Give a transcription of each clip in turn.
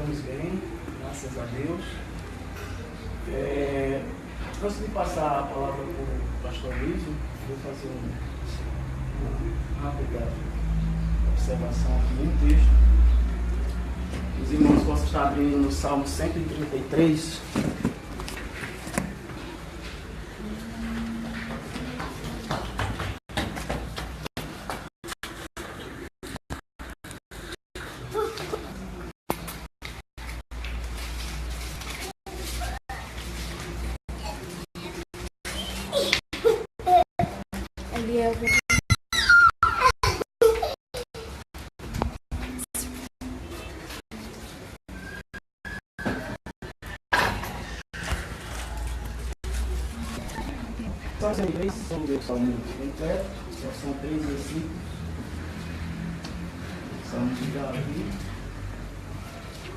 estamos bem, graças a Deus. Antes de passar a palavra para o pastor Luiz, vou fazer uma rápida observação aqui no texto. Os irmãos possam estar abrindo no Salmo 133. São três, vamos ver o salmo completo, são 3 versículos. Salmo de Davi.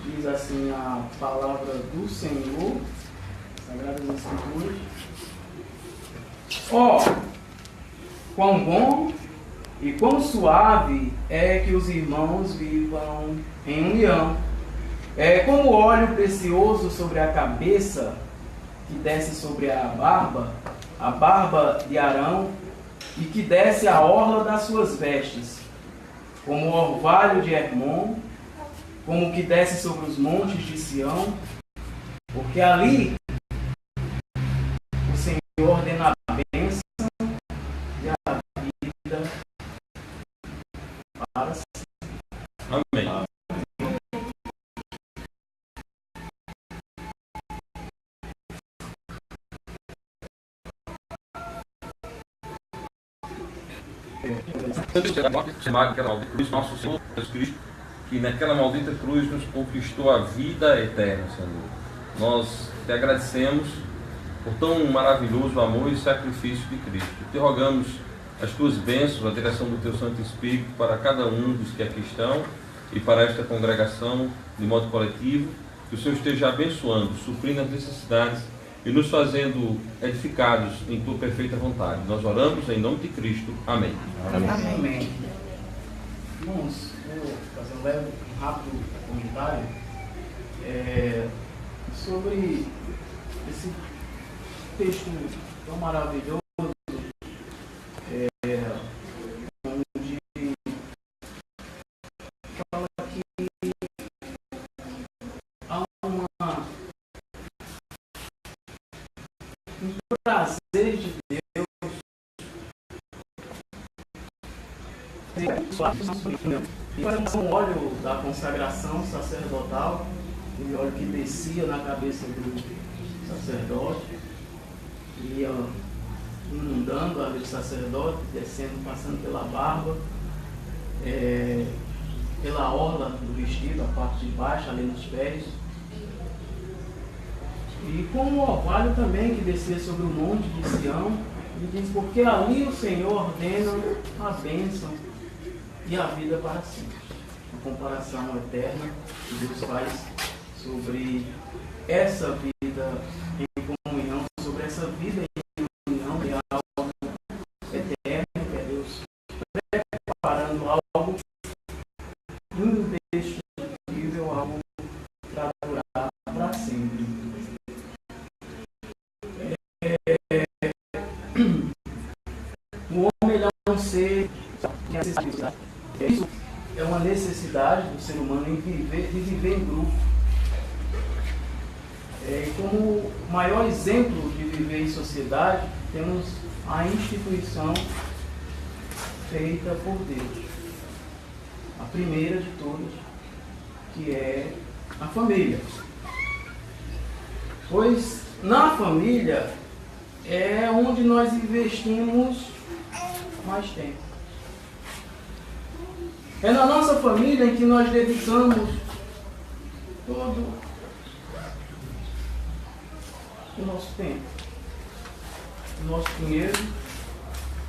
Diz assim a palavra do Senhor, Sagradas Escrituras. Quão bom e quão suave é que os irmãos vivam em união. É como óleo precioso sobre a cabeça, que desce sobre a barba de Arão, e que desce a orla das suas vestes, como o orvalho de Hermon, como o que desce sobre os montes de Sião, porque ali o Senhor ordena a bênção e a vida para sempre. Amém. Nosso Senhor Jesus Cristo, que naquela maldita cruz nos conquistou a vida eterna, Senhor. Nós te agradecemos por tão maravilhoso amor e sacrifício de Cristo. Te rogamos as tuas bênçãos, a direção do teu Santo Espírito para cada um dos que aqui estão e para esta congregação de modo coletivo, que o Senhor esteja abençoando, suprindo as necessidades e nos fazendo edificados em tua perfeita vontade. Nós oramos em nome de Cristo. Amém. Amém. Amém. Irmãos, vou fazer um rápido comentário sobre esse texto tão maravilhoso, onde fala que há um prazer de Deus e para um óleo da consagração sacerdotal, aquele óleo que descia na cabeça do sacerdote, ia inundando a vida do sacerdote, descendo, passando pela barba, pela orla do vestido, a parte de baixo, ali nos pés, e como o orvalho também que descia sobre o monte de Sião. Ele diz, porque ali o Senhor ordena a bênção e a vida para sempre. A comparação eterna que Deus faz sobre essa vida em comunhão, sobre essa vida em comunhão, é algo eterno, que é Deus preparando algo indestrutível, algo para durar para sempre. O homem ele é um ser que necessita. Isso é uma necessidade do ser humano de viver em grupo. Como maior exemplo de viver em sociedade, temos a instituição feita por Deus. A primeira de todas, que é a família. Pois na família é onde nós investimos mais tempo. É na nossa família em que nós dedicamos todo o nosso tempo, o nosso dinheiro,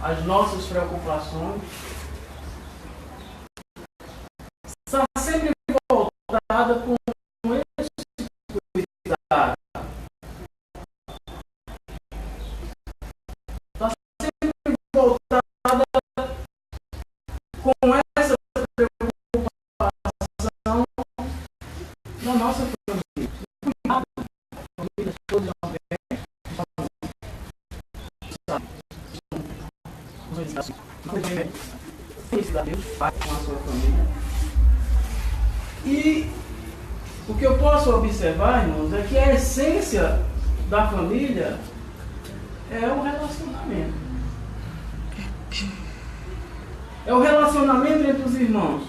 as nossas preocupações. Está sempre voltada com esse cuidado. Está sempre voltada com essa preocupação na sua família. E o que eu posso observar, irmãos, é que a essência da família é o relacionamento. É o relacionamento entre os irmãos.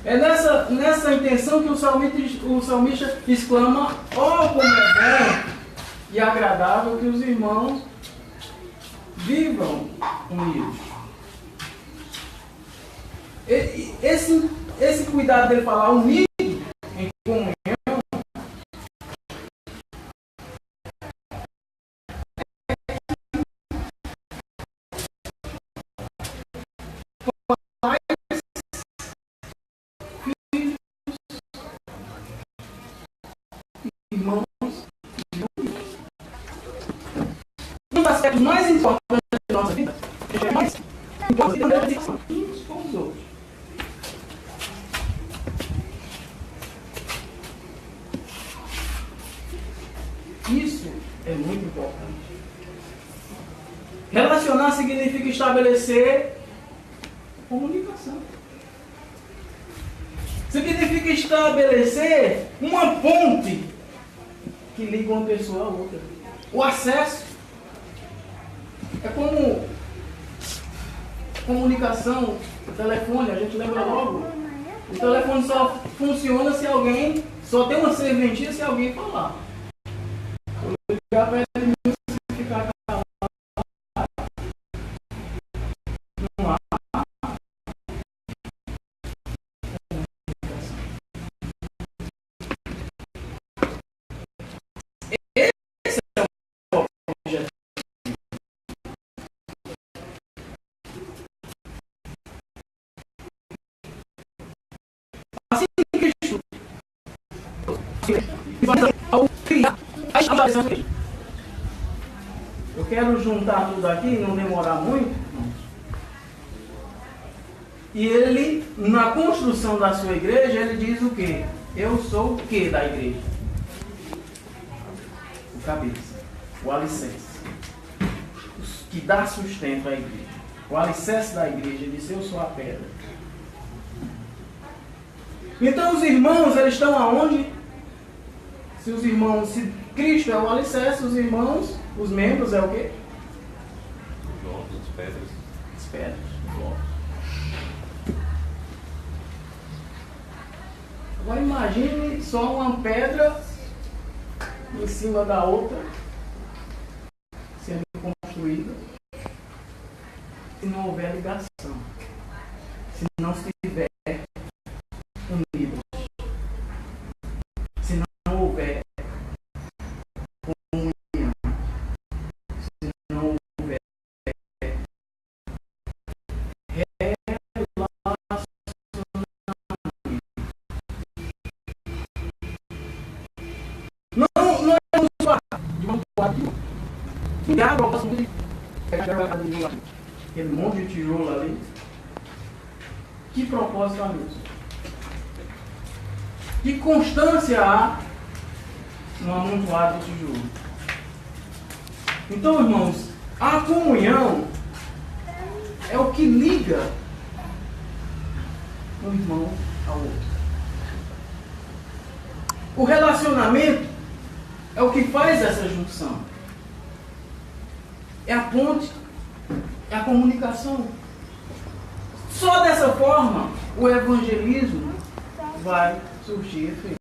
É nessa intenção que o salmista exclama: ó, como é bom e agradável que os irmãos vivam unidos. Esse cuidado dele falar unido em comunhão irmãos, um dos aspectos mais importantes da nossa vida é mais importante uns com os outros. Isso é muito importante. Relacionar significa estabelecer comunicação. Significa estabelecer uma ponte que liga uma pessoa a outra. O acesso é como comunicação, o telefone, a gente lembra logo. O telefone só funciona se alguém, só tem uma serventia se alguém falar. Eu ligar para ele e ficar calado. Não há eu quero juntar tudo aqui, não demorar muito. E ele, na construção da sua igreja, ele diz o quê? Eu sou o quê da igreja? O cabeça, o alicerce, que dá sustento à igreja. O alicerce da igreja, ele diz: eu sou a pedra. Então os irmãos, eles estão aonde? Se os irmãos, se Cristo é o alicerce, os irmãos, os membros é o quê? Os blocos, as pedras. As pedras, os blocos. Agora imagine só uma pedra em cima da outra sendo construída, se não houver ligação, se não estiver unidos, se não houver comunhão, se não houver relacionamento. Não é um quarto de um quarto de água, eu posso pegar aquele monte de tijolo ali. Que propósito há nisso? Que constância há no amontoado de tijolo? Então, irmãos, a comunhão é o que liga um irmão ao outro. O relacionamento é o que faz essa junção. É a ponte, é a comunicação. Só dessa forma o evangelismo vai surgir efeito.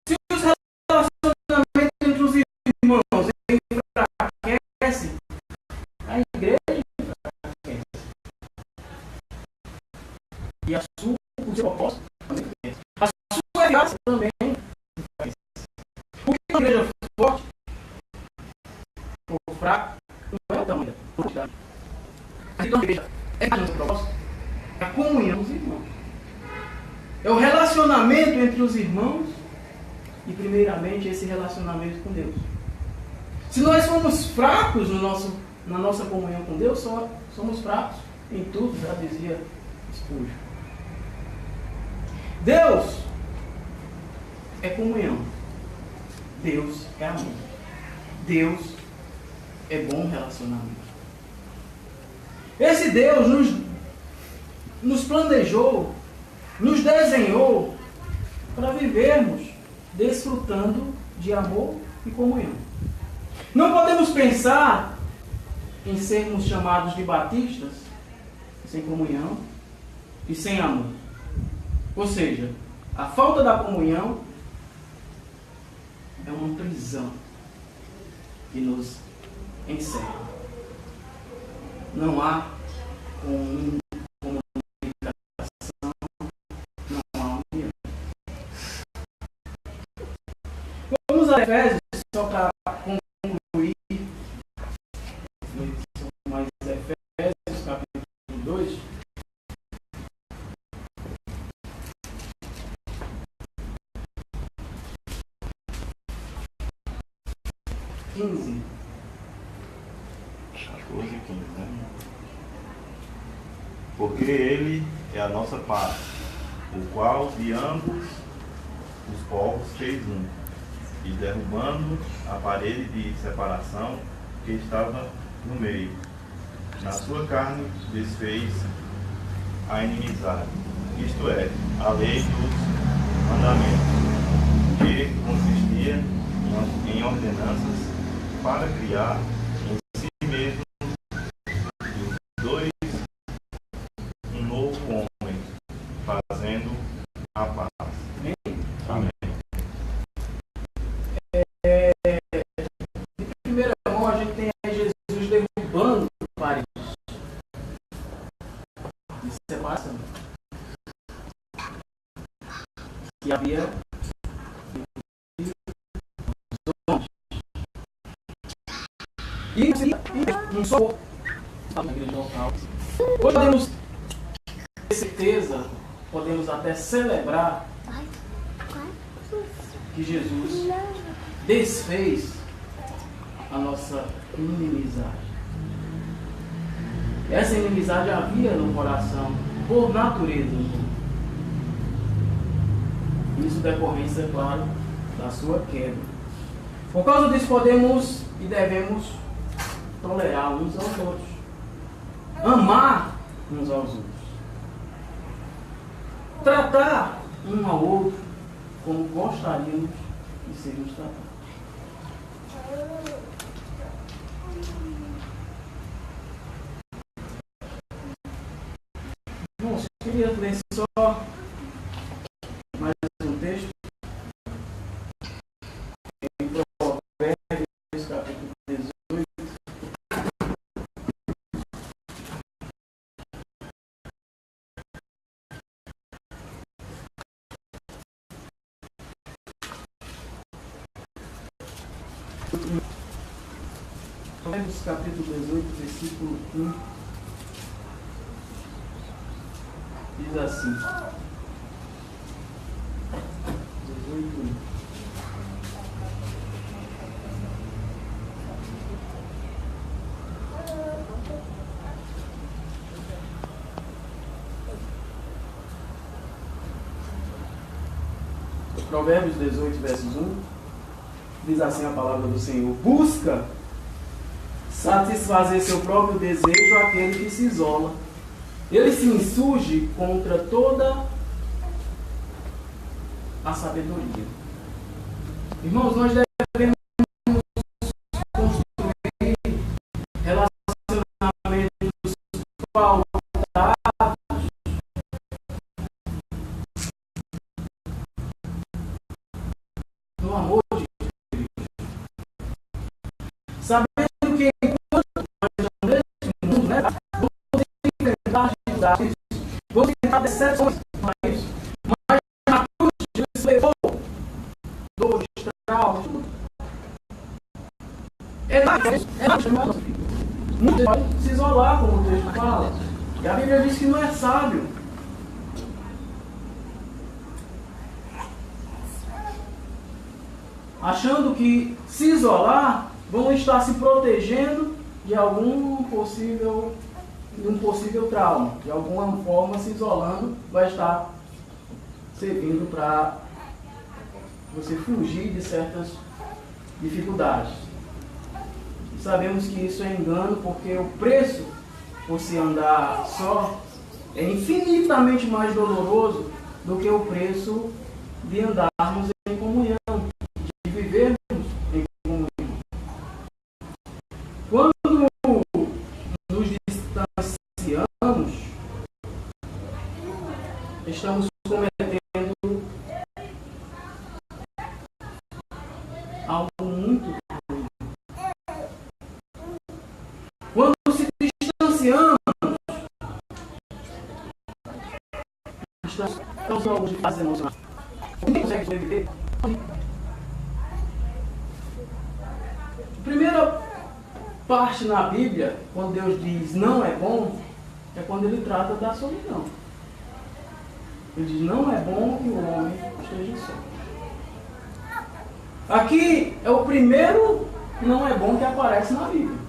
Se os relacionamentos entre os irmãos enfraquecem, a igreja enfraquece. E o seu propósito também enfraquece. A sua eficácia também enfraquece. Porque a igreja forte ou fraco não é o tamanho da quantidade. Então a igreja é o propósito, é a comunhão dos irmãos. É o relacionamento entre os irmãos e, primeiramente, esse relacionamento com Deus. Se nós somos fracos na nossa comunhão com Deus, somos fracos em tudo, já dizia Spurgeon. Deus é comunhão. Deus é amor. Deus é bom relacionamento. Esse Deus nos planejou, nos desenhou para vivermos desfrutando de amor e comunhão. Não podemos pensar em sermos chamados de batistas sem comunhão e sem amor. Ou seja, a falta da comunhão é uma prisão que nos encerra. Não há comunicação, não há união. Vamos a Efésios, só para concluir. Mais Efésios, capítulo 2. Porque Ele é a nossa paz, o qual de ambos os povos fez um, e derrubando a parede de separação que estava no meio, na sua carne desfez a inimizade, isto é, a lei dos mandamentos, que consistia em ordenanças para criar em si mesmo os dois um novo homem, fazendo a paz. Amém. De primeira mão, a gente tem Jesus derrubando paredes de separação que havia. E não só na igreja local. Podemos ter certeza, podemos até celebrar que Jesus desfez a nossa inimizade. Essa inimizade havia no coração, por natureza. Isso decorrência, é claro, da sua queda. Por causa disso, podemos e devemos tolerar uns aos outros, amar uns aos outros, tratar um ao outro como gostaríamos de sermos tratados. Bom, eu queria ler só mais um texto em Provérbios, capítulo 18. Provérbios capítulo 18, versículo 1, diz assim: 18, 1. Provérbios 18, versos 1, diz assim a palavra do Senhor: busca satisfazer seu próprio desejo aquele que se isola. Ele se insurge contra toda a sabedoria. Irmãos, nós devemos construir relacionamentos pautados no amor de Cristo. Sabendo que enquanto nós estamos nesse mundo, vamos enfrentar dificuldades, vamos enfrentar decepções para isso. Mas na cruz, Jesus levou dores, traumas, tudo. Muitos podem se isolar, como o texto fala. E a Bíblia diz que não é sábio. Achando que se isolar, vão estar se protegendo de um possível trauma. De alguma forma, se isolando, vai estar servindo para você fugir de certas dificuldades. sabemos que isso é engano, porque o preço por se andar só é infinitamente mais doloroso do que o preço de andarmos em comunhão, de vivermos em comunhão. Quando nos distanciamos, estamos cometendo algo muito ruim. Quando se distanciamos, estamos causando algo de fase emocional. Ninguém consegue sobreviver. A primeira parte na Bíblia, quando Deus diz não é bom, é quando ele trata da solidão. Ele diz, não é bom que o homem esteja só. Aqui é o primeiro não é bom que aparece na Bíblia.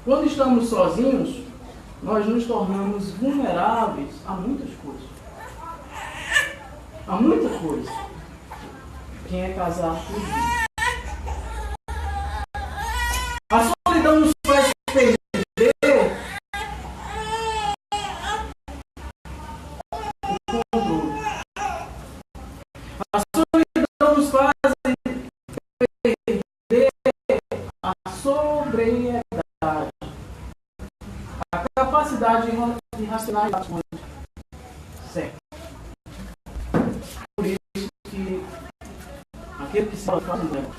Quando estamos sozinhos, nós nos tornamos vulneráveis a muitas coisas. A muita coisa. Quem é casado por Deus. A solidão nos faz perder o controle. A solidão nos faz perder a sobriedade, a capacidade de racionalizar as coisas. Certo. Por isso que aquele que se faz um tempo.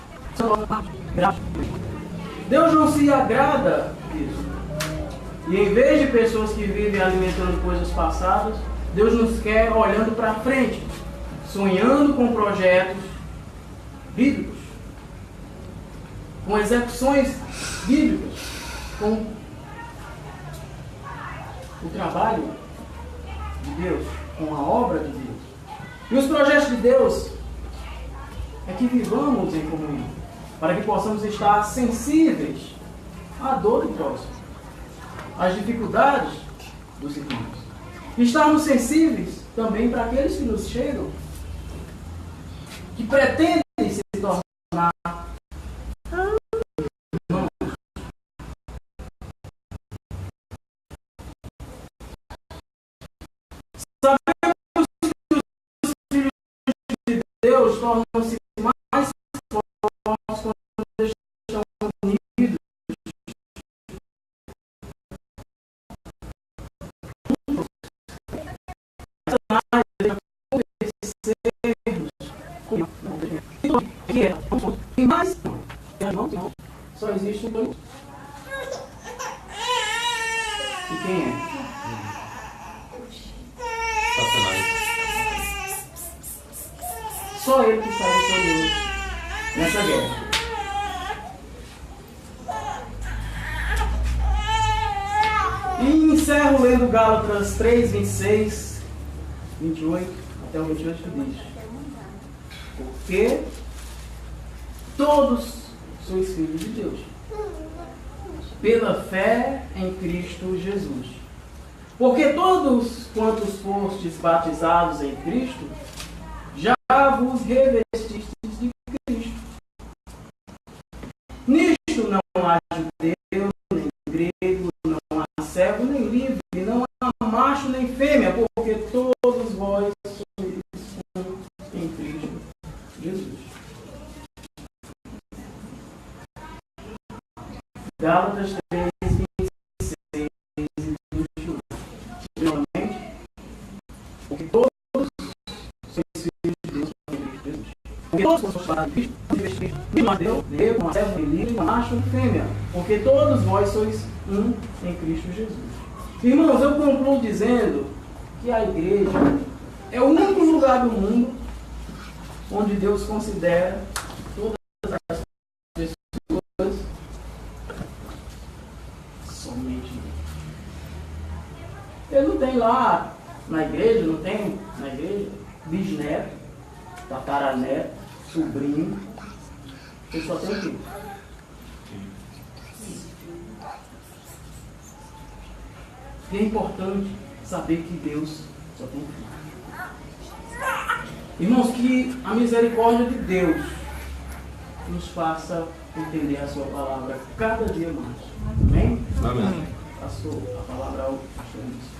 Deus não se agrada disso. E em vez de pessoas que vivem alimentando coisas passadas, Deus nos quer olhando para frente, sonhando com projetos bíblicos, com execuções bíblicas, com o trabalho de Deus, com a obra de Deus. E os projetos de Deus é que vivamos em comunhão, para que possamos estar sensíveis à dor do próximo, às dificuldades dos irmãos. E estarmos sensíveis também para aqueles que nos chegam, que pretendem se tornar irmãos. Sabemos que os filhos de Deus tornam-se mais fortes quando eles estão unidos. Mas não, só existe um dois. E quem é? Satanás. Só ele que sai vitorioso nessa guerra. E encerro lendo Gálatas 3, 26, 28 até o 28 que diz: porque todos sois filhos de Deus, pela fé em Cristo Jesus. Porque todos quantos fostes batizados em Cristo, já vos revestistes de Cristo. Nisto não há judeu, nem grego, não há servo, nem livre, não há macho, nem fêmea, porque todos vós sois um em Cristo Jesus. Gálatas 3, 26 e 28. Finalmente, porque todos sois filhos de Deus em Cristo Jesus. Porque todos somos para Cristo, não há Deus, não há servo, nem livre, não há macho, nem fêmea, porque todos vós sois um em Cristo Jesus. Irmãos, eu concluo dizendo que a igreja é o único lugar do mundo onde Deus considera todas as pessoas somente Deus. Ele não tem lá na igreja, não tem na igreja bisneto, tataraneto, sobrinho. Ele só tem o quê? E é importante saber que Deus só tem filho. Irmãos, que a misericórdia de Deus nos faça entender a sua palavra cada dia mais. Amém? Amém. Pastor, a palavra ao pastor Luiz.